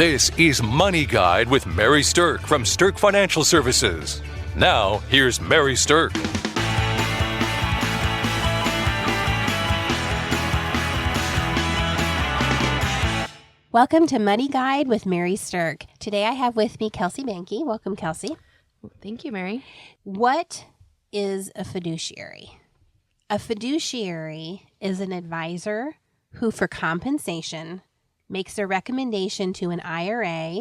This is Money Guide with Mary Sterk from Sterk Financial Services. Now, here's Mary Sterk. Welcome to Money Guide with Mary Sterk. Today I have with me Kelsey Bankey. Welcome, Kelsey. Thank you, Mary. What is a fiduciary? A fiduciary is an advisor who, for compensation, makes a recommendation to an IRA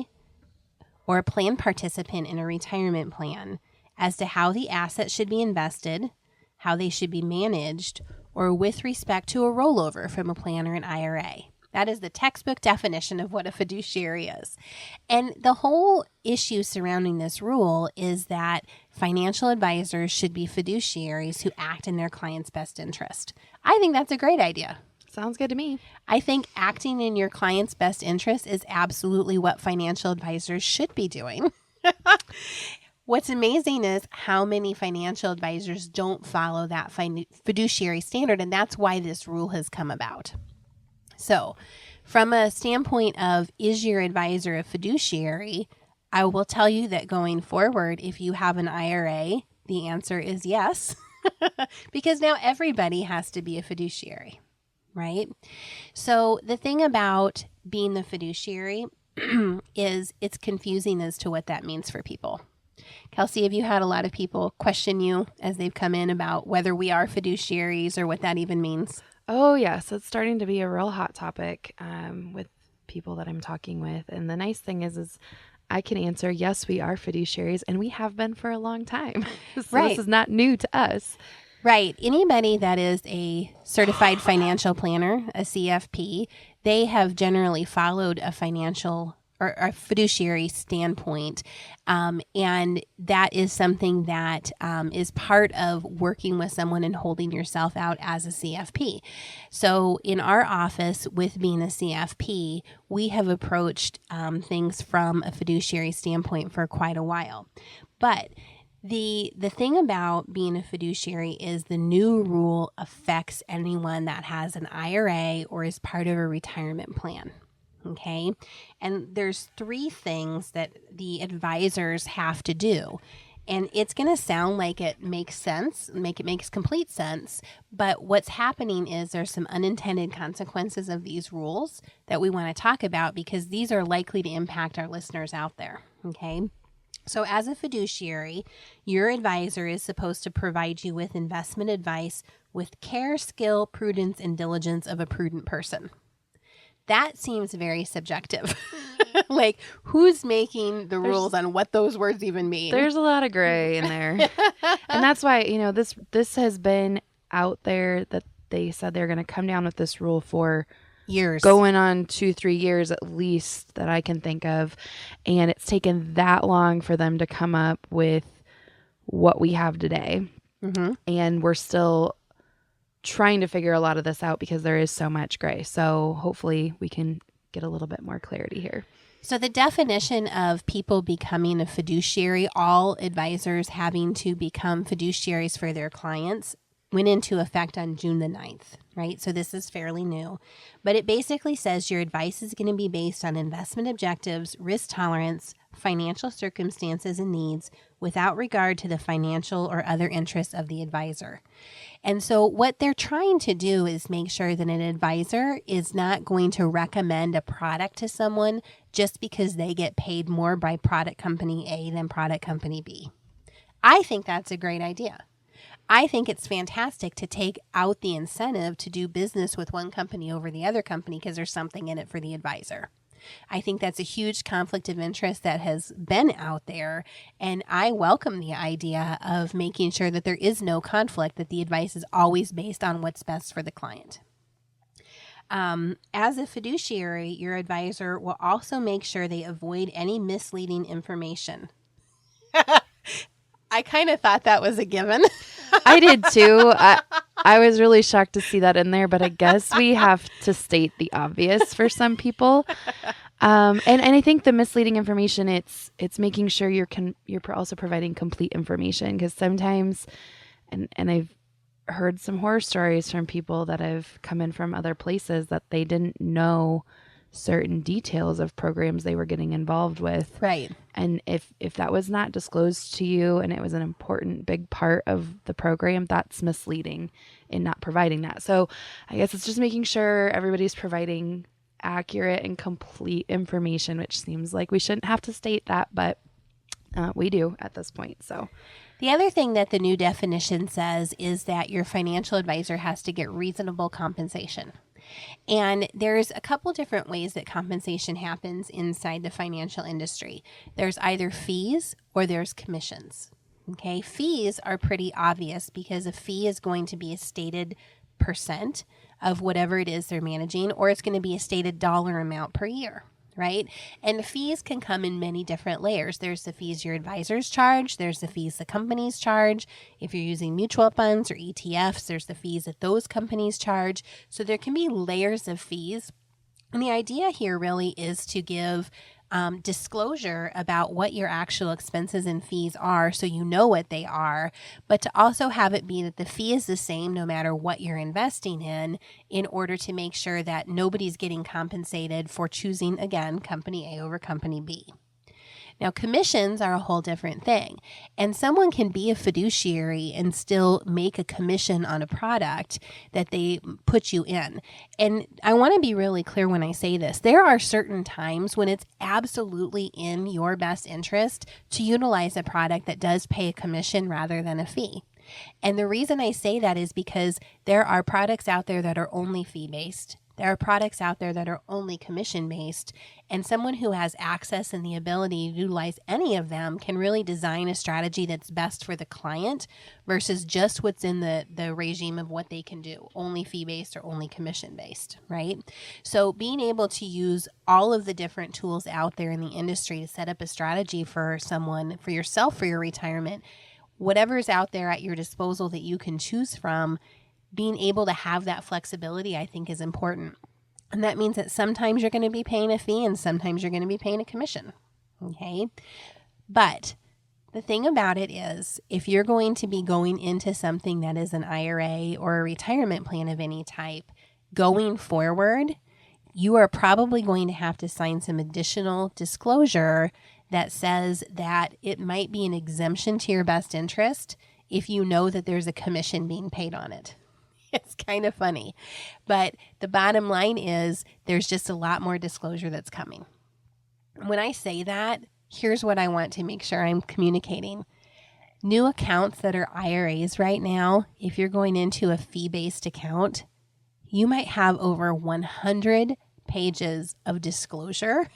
or a plan participant in a retirement plan as to how the assets should be invested, how they should be managed, or with respect to a rollover from a plan or an IRA. That is the textbook definition of what a fiduciary is. And the whole issue surrounding this rule is that financial advisors should be fiduciaries who act in their client's best interest. I think that's a great idea. Sounds good to me. I think acting in your client's best interest is absolutely what financial advisors should be doing. What's amazing is how many financial advisors don't follow that fiduciary standard, and that's why this rule has come about. So, from a standpoint of, is your advisor a fiduciary? I will tell you that going forward, if you have an IRA, the answer is yes, because now everybody has to be a fiduciary, right? So, the thing about being the fiduciary is it's confusing as to what that means for people. Kelsey, have you had a lot of people question you as they've come in about whether we are fiduciaries or what that even means? Oh, yes. It's starting to be a real hot topic with people that I'm talking with. And the nice thing is I can answer, yes, we are fiduciaries, and we have been for a long time. So right. This is not new to us. Right. Anybody that is a certified financial planner, a CFP, they have generally followed a financial or a fiduciary standpoint. And that is something that is part of working with someone and holding yourself out as a CFP. So in our office, with being a CFP, we have approached things from a fiduciary standpoint for quite a while. But the thing about being a fiduciary is the new rule affects anyone that has an IRA or is part of a retirement plan. Okay. And there's three things that the advisors have to do. And it's going to sound like it makes sense, it makes complete sense. But what's happening is there's some unintended consequences of these rules that we want to talk about because these are likely to impact our listeners out there. Okay. So as a fiduciary, your advisor is supposed to provide you with investment advice with care, skill, prudence, and diligence of a prudent person. That seems very subjective. Like, who's making the rules on what those words even mean? There's a lot of gray in there. And that's why, this has been out there that they said they're going to come down with this rule for years, going on 2-3 years at least that I can think of. And it's taken that long for them to come up with what we have today. Mm-hmm. And we're still trying to figure a lot of this out because there is so much gray. So hopefully we can get a little bit more clarity here. So the definition of people becoming a fiduciary, all advisors having to become fiduciaries for their clients, went into effect on June the 9th, right? So this is fairly new. But it basically says your advice is going to be based on investment objectives, risk tolerance, financial circumstances and needs without regard to the financial or other interests of the advisor. And so what they're trying to do is make sure that an advisor is not going to recommend a product to someone just because they get paid more by product company A than product company B. I think that's a great idea. I think it's fantastic to take out the incentive to do business with one company over the other company because there's something in it for the advisor. I think that's a huge conflict of interest that has been out there, and I welcome the idea of making sure that there is no conflict, that the advice is always based on what's best for the client. As a fiduciary, your advisor will also make sure they avoid any misleading information. I kind of thought that was a given. I did too. I was really shocked to see that in there, but I guess we have to state the obvious for some people. And I think the misleading information, it's making sure you're also providing complete information, because sometimes, and I've heard some horror stories from people that have come in from other places that they didn't know certain details of programs they were getting involved with. Right. And if that was not disclosed to you and it was an important big part of the program, that's misleading in not providing that. So I guess it's just making sure everybody's providing accurate and complete information, which seems like we shouldn't have to state that, but we do at this point. So the other thing that the new definition says is that your financial advisor has to get reasonable compensation. And there's a couple different ways that compensation happens inside the financial industry. There's either fees or there's commissions. Okay, fees are pretty obvious because a fee is going to be a stated percent of whatever it is they're managing, or it's going to be a stated dollar amount per year. Right? And the fees can come in many different layers. There's the fees your advisors charge. There's the fees the companies charge. If you're using mutual funds or ETFs, there's the fees that those companies charge. So there can be layers of fees. And the idea here really is to give disclosure about what your actual expenses and fees are so you know what they are, but to also have it be that the fee is the same no matter what you're investing in order to make sure that nobody's getting compensated for choosing, again, company A over company B. Now, commissions are a whole different thing, and someone can be a fiduciary and still make a commission on a product that they put you in. And I want to be really clear when I say this. There are certain times when it's absolutely in your best interest to utilize a product that does pay a commission rather than a fee. And the reason I say that is because there are products out there that are only fee-based. There are products out there that are only commission-based, and someone who has access and the ability to utilize any of them can really design a strategy that's best for the client versus just what's in the regime of what they can do, only fee-based or only commission-based, right? So being able to use all of the different tools out there in the industry to set up a strategy for someone, for yourself, for your retirement, whatever's out there at your disposal that you can choose from, being able to have that flexibility, I think, is important. And that means that sometimes you're going to be paying a fee and sometimes you're going to be paying a commission. Okay. But the thing about it is, if you're going to be going into something that is an IRA or a retirement plan of any type, going forward, you are probably going to have to sign some additional disclosure that says that it might be an exemption to your best interest if you know that there's a commission being paid on it. It's kind of funny, but the bottom line is there's just a lot more disclosure that's coming. When I say that, here's what I want to make sure I'm communicating. New accounts that are IRAs right now, if you're going into a fee-based account, you might have over 100 pages of disclosure.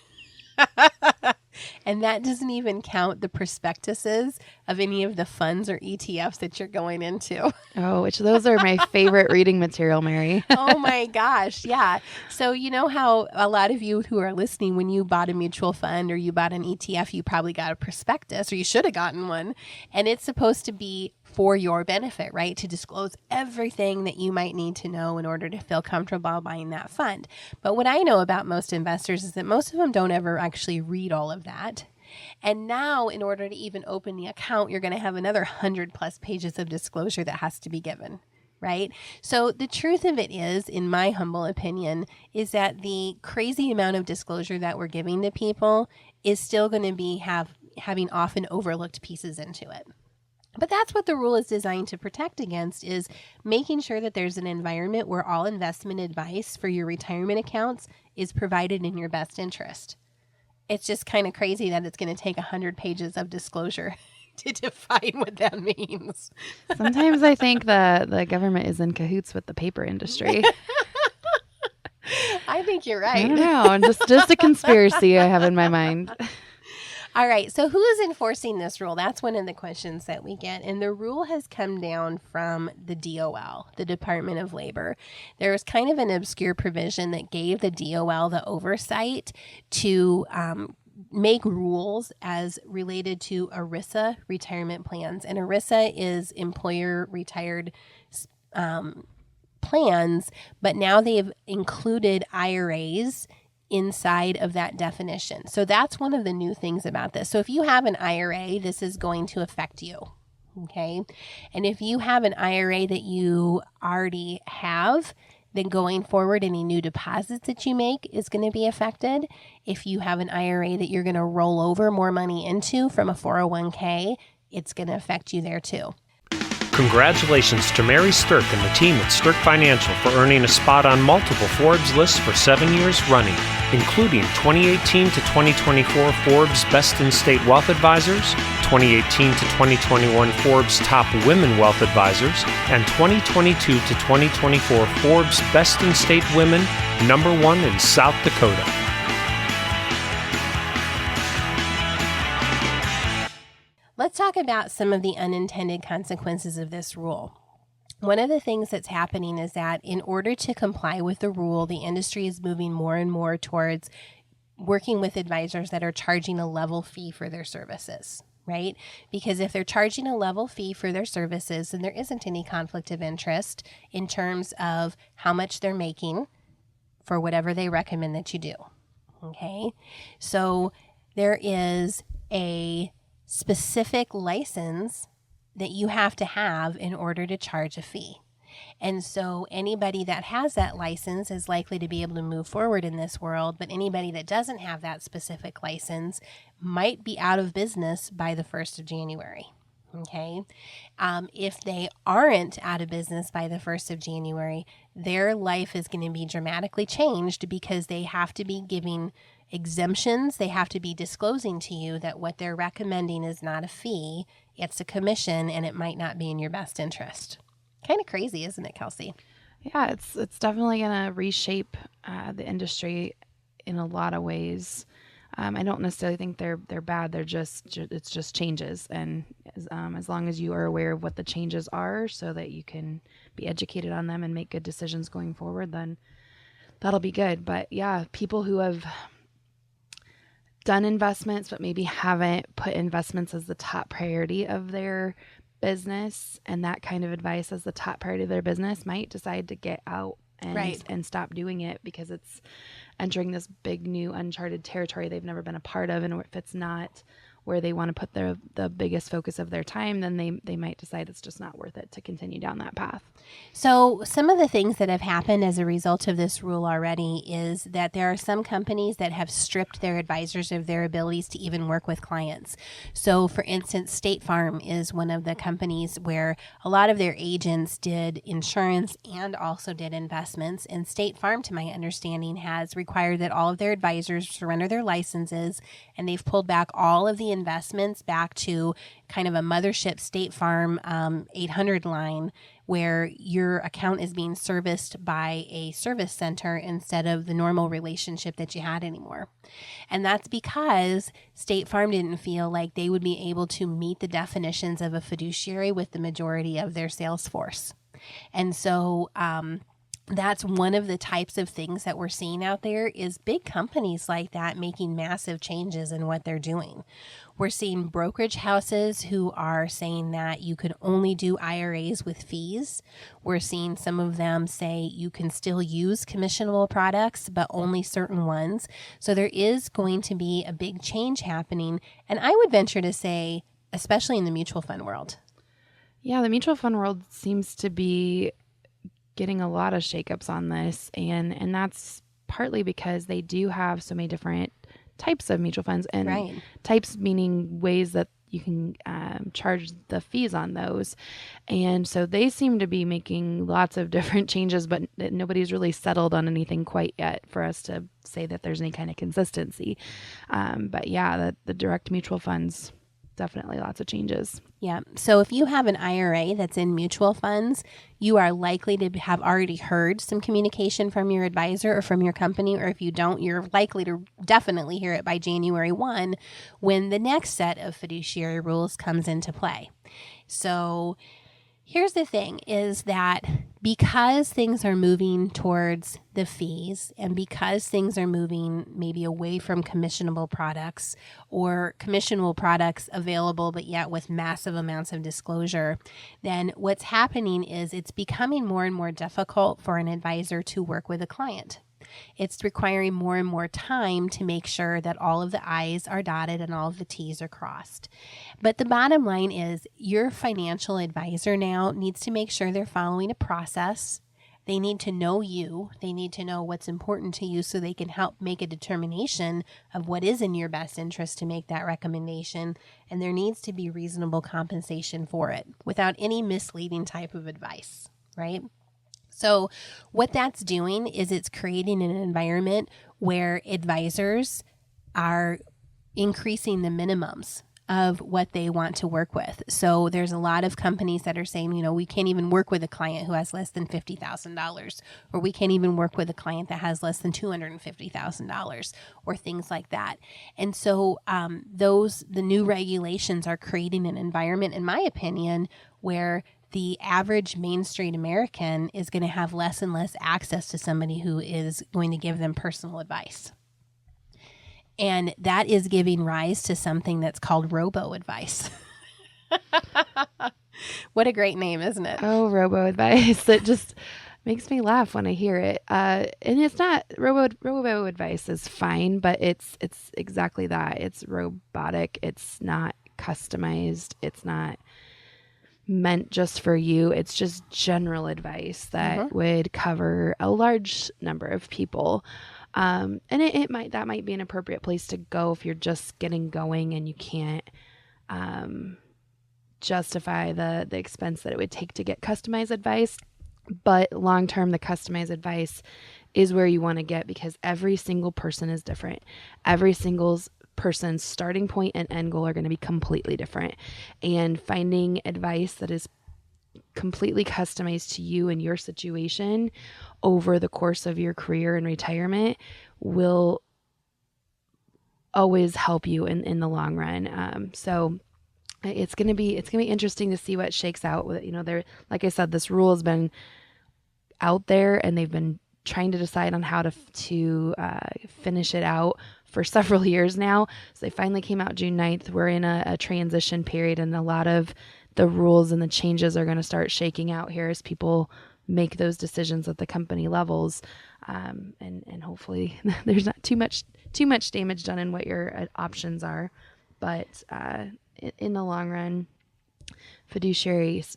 And that doesn't even count the prospectuses of any of the funds or ETFs that you're going into. Oh, which those are my favorite reading material, Mary. Oh my gosh. Yeah. So you know how a lot of you who are listening, when you bought a mutual fund or you bought an ETF, you probably got a prospectus, or you should have gotten one. And it's supposed to be for your benefit, right? To disclose everything that you might need to know in order to feel comfortable buying that fund. But what I know about most investors is that most of them don't ever actually read all of that. And now, in order to even open the account, you're going to have another 100+ pages of disclosure that has to be given, right? So the truth of it is, in my humble opinion, is that the crazy amount of disclosure that we're giving to people is still going to be having often overlooked pieces into it. But that's what the rule is designed to protect against, is making sure that there's an environment where all investment advice for your retirement accounts is provided in your best interest. It's just kind of crazy that it's going to take 100 pages of disclosure to define what that means. Sometimes I think the government is in cahoots with the paper industry. I think you're right. I don't know. Just a conspiracy I have in my mind. All right. So who is enforcing this rule? That's one of the questions that we get. And the rule has come down from the DOL, the Department of Labor. There was kind of an obscure provision that gave the DOL the oversight to make rules as related to ERISA retirement plans. And ERISA is employer retired plans, but now they've included IRAs inside of that definition. So that's one of the new things about this. So if you have an IRA, this is going to affect you. Okay. And if you have an IRA that you already have, then going forward, any new deposits that you make is going to be affected. If you have an IRA that you're going to roll over more money into from a 401k, it's going to affect you there too. Congratulations to Mary Sterk and the team at Sterk Financial for earning a spot on multiple Forbes lists for 7 years running, including 2018 to 2024 Forbes Best in State Wealth Advisors, 2018 to 2021 Forbes Top Women Wealth Advisors, and 2022 to 2024 Forbes Best in State Women, #1 in South Dakota. Let's talk about some of the unintended consequences of this rule. One of the things that's happening is that in order to comply with the rule, the industry is moving more and more towards working with advisors that are charging a level fee for their services, right? Because if they're charging a level fee for their services, then there isn't any conflict of interest in terms of how much they're making for whatever they recommend that you do, okay? So there is a specific license that you have to have in order to charge a fee. And so anybody that has that license is likely to be able to move forward in this world, but anybody that doesn't have that specific license might be out of business by the 1st of January. Okay. If they aren't out of business by the 1st of January, their life is going to be dramatically changed because they have to be giving exemptions. They have to be disclosing to you that what they're recommending is not a fee, it's a commission, and it might not be in your best interest. Kind of crazy, isn't it, Kelsey? Yeah, it's definitely going to reshape the industry in a lot of ways. I don't necessarily think they're bad. It's just changes, and as long as you are aware of what the changes are, so that you can be educated on them and make good decisions going forward, then that'll be good. But yeah, people who have done investments but maybe haven't put investments as the top priority of their business, and that kind of advice as the top priority of their business, might decide to get out and stop doing it because it's entering this big new uncharted territory they've never been a part of. And if it's not where they want to put the biggest focus of their time, then they might decide it's just not worth it to continue down that path. So some of the things that have happened as a result of this rule already is that there are some companies that have stripped their advisors of their abilities to even work with clients. So for instance, State Farm is one of the companies where a lot of their agents did insurance and also did investments. And State Farm, to my understanding, has required that all of their advisors surrender their licenses, and they've pulled back all of the investments back to kind of a mothership State Farm 800 line, where your account is being serviced by a service center instead of the normal relationship that you had anymore. And that's because State Farm didn't feel like they would be able to meet the definitions of a fiduciary with the majority of their sales force. And so that's one of the types of things that we're seeing out there, is big companies like that making massive changes in what they're doing. We're seeing brokerage houses who are saying that you could only do IRAs with fees. We're seeing some of them say you can still use commissionable products, but only certain ones. So there is going to be a big change happening. And I would venture to say, especially in the mutual fund world. Yeah, the mutual fund world seems to be getting a lot of shakeups on this, and that's partly because they do have so many different types of mutual funds, and types meaning ways that you can charge the fees on those. And so they seem to be making lots of different changes, but nobody's really settled on anything quite yet for us to say that there's any kind of consistency. But yeah, the direct mutual funds, definitely lots of changes. Yeah. So if you have an IRA that's in mutual funds, you are likely to have already heard some communication from your advisor or from your company. Or if you don't, you're likely to definitely hear it by January 1 when the next set of fiduciary rules comes into play. So here's the thing, is that because things are moving towards the fees, and because things are moving maybe away from commissionable products, or commissionable products available but yet with massive amounts of disclosure, then what's happening is it's becoming more and more difficult for an advisor to work with a client. It's requiring more and more time to make sure that all of the I's are dotted and all of the T's are crossed. But the bottom line is your financial advisor now needs to make sure they're following a process They need to know you. They need to know what's important to you so they can help make a determination of what is in your best interest to make that recommendation. And there needs to be reasonable compensation for it without any misleading type of advice, right? So what that's doing is it's creating an environment where advisors are increasing the minimums of what they want to work with. So there's a lot of companies that are saying, we can't even work with a client who has less than $50,000, or we can't even work with a client that has less than $250,000, or things like that. And so the new regulations are creating an environment, in my opinion, where the average Main Street American is going to have less and less access to somebody who is going to give them personal advice. And that is giving rise to something that's called robo-advice. What a great name, isn't it? Oh, robo-advice. It just makes me laugh when I hear it. And it's not, robo-advice is fine, but it's exactly that. It's robotic. It's not customized. It's not meant just for you. It's just general advice that would cover a large number of people. And that might be an appropriate place to go if you're just getting going and you can't justify the expense that it would take to get customized advice. But long term, the customized advice is where you want to get, because every single person is different. Every single person's starting point and end goal are going to be completely different. And finding advice that is completely customized to you and your situation over the course of your career and retirement will always help you in the long run. So it's going to be interesting to see what shakes out. There, like I said, this rule has been out there and they've been trying to decide on how to finish it out for several years now. So they finally came out June 9th. We're in a transition period, and a lot of the rules and the changes are going to start shaking out here as people make those decisions at the company levels. And hopefully there's not too much damage done in what your options are. But in the long run,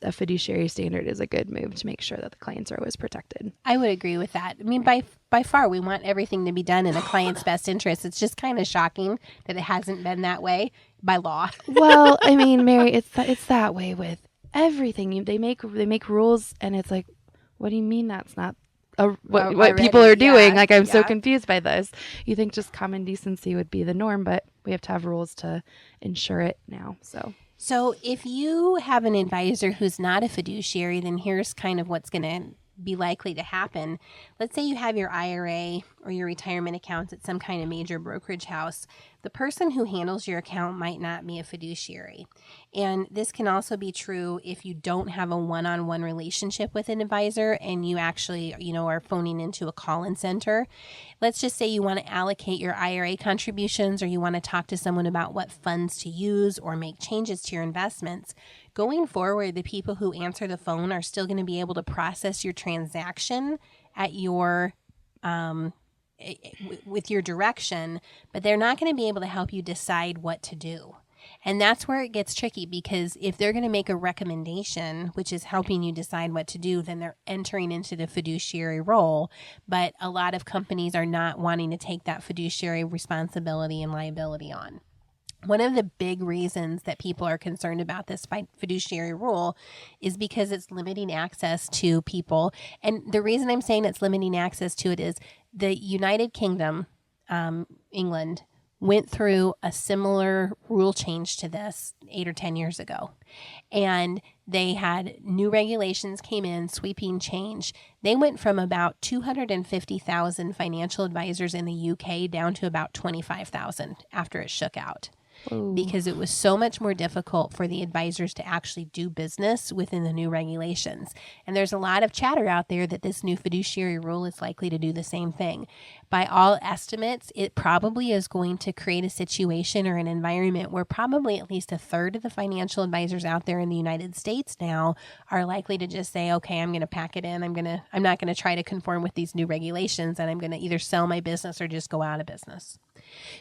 a fiduciary standard is a good move to make sure that the clients are always protected. I would agree with that. I mean, by far, we want everything to be done in a client's best interest. It's just kind of shocking that it hasn't been that way by law. Well, I mean, Mary, it's that way with everything. They make rules, and it's like, what do you mean that's not what people are doing? Yeah, I'm so confused by this. You think just common decency would be the norm, but we have to have rules to ensure it now. So if you have an advisor who's not a fiduciary, then here's kind of what's going to be likely to happen. Let's say you have your IRA or your retirement accounts at some kind of major brokerage house. The person who handles your account might not be a fiduciary. And this can also be true if you don't have a one-on-one relationship with an advisor and you actually, are phoning into a call-in center. Let's just say you want to allocate your IRA contributions, or you want to talk to someone about what funds to use or make changes to your investments. Going forward, the people who answer the phone are still going to be able to process your transaction at your with your direction, but they're not going to be able to help you decide what to do. And that's where it gets tricky, because if they're going to make a recommendation, which is helping you decide what to do, then they're entering into the fiduciary role. But a lot of companies are not wanting to take that fiduciary responsibility and liability on. One of the big reasons that people are concerned about this fiduciary rule is because it's limiting access to people. And the reason I'm saying it's limiting access to it is the United Kingdom, England, went through a similar rule change to this 8 or 10 years ago. And they had new regulations came in, sweeping change. They went from about 250,000 financial advisors in the UK down to about 25,000 after it shook out. Ooh. Because it was so much more difficult for the advisors to actually do business within the new regulations. And there's a lot of chatter out there that this new fiduciary rule is likely to do the same thing. By all estimates, it probably is going to create a situation or an environment where probably at least a third of the financial advisors out there in the United States now are likely to just say, okay, I'm going to pack it in. I'm not going to try to conform with these new regulations, and I'm going to either sell my business or just go out of business.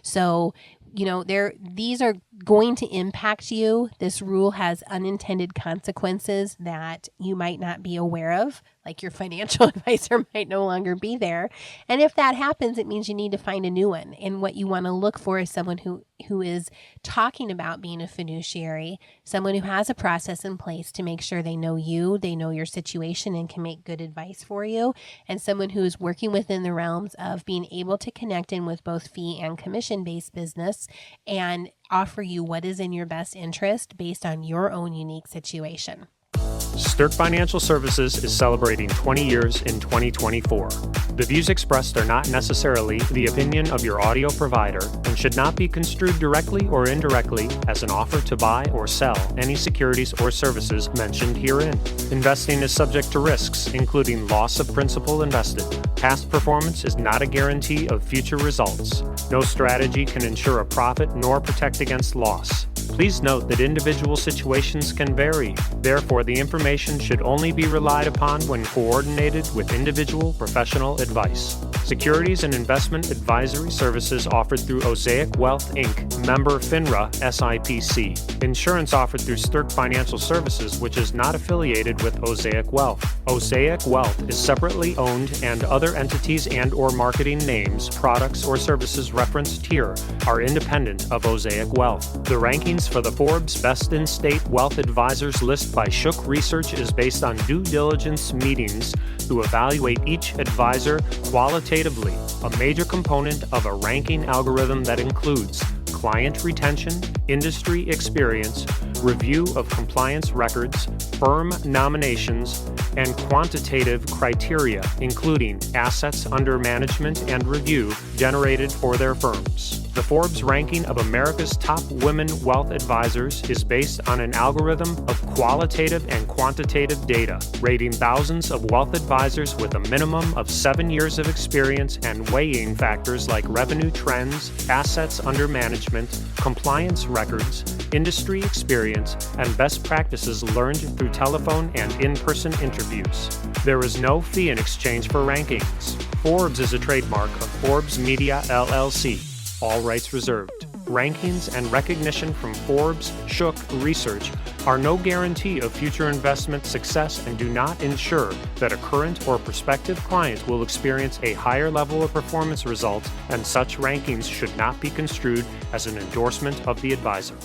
So these are going to impact you. This rule has unintended consequences that you might not be aware of, like your financial advisor might no longer be there. And if that happens, it means you need to find a new one. And what you want to look for is someone who is talking about being a fiduciary, someone who has a process in place to make sure they know you, they know your situation, and can make good advice for you, and someone who is working within the realms of being able to connect in with both fee and commission-based business and offer you what is in your best interest based on your own unique situation. Sterk Financial Services is celebrating 20 years in 2024. The views expressed are not necessarily the opinion of your audio provider and should not be construed directly or indirectly as an offer to buy or sell any securities or services mentioned herein. Investing is subject to risks, including loss of principal invested. Past performance is not a guarantee of future results. No strategy can ensure a profit nor protect against loss. Please note that individual situations can vary. Therefore, the information should only be relied upon when coordinated with individual professional advice. Securities and investment advisory services offered through Osaic Wealth, Inc., member FINRA SIPC. Insurance offered through Sterk Financial Services, which is not affiliated with Osaic Wealth. Osaic Wealth is separately owned, and other entities and/or marketing names, products, or services referenced here are independent of Osaic Wealth. The rankings for the Forbes Best in State Wealth Advisors list by Shook Research is based on due diligence meetings to evaluate each advisor qualitatively, a major component of a ranking algorithm that includes client retention, industry experience, review of compliance records, firm nominations, and quantitative criteria, including assets under management and review generated for their firms. The Forbes ranking of America's top women wealth advisors is based on an algorithm of qualitative and quantitative data, rating thousands of wealth advisors with a minimum of 7 years of experience and weighing factors like revenue trends, assets under management, compliance records, industry experience, and best practices learned through telephone and in-person interviews. There is no fee in exchange for rankings. Forbes is a trademark of Forbes Media LLC. All rights reserved. Rankings and recognition from Forbes, Shook Research are no guarantee of future investment success and do not ensure that a current or prospective client will experience a higher level of performance results, and such rankings should not be construed as an endorsement of the advisor.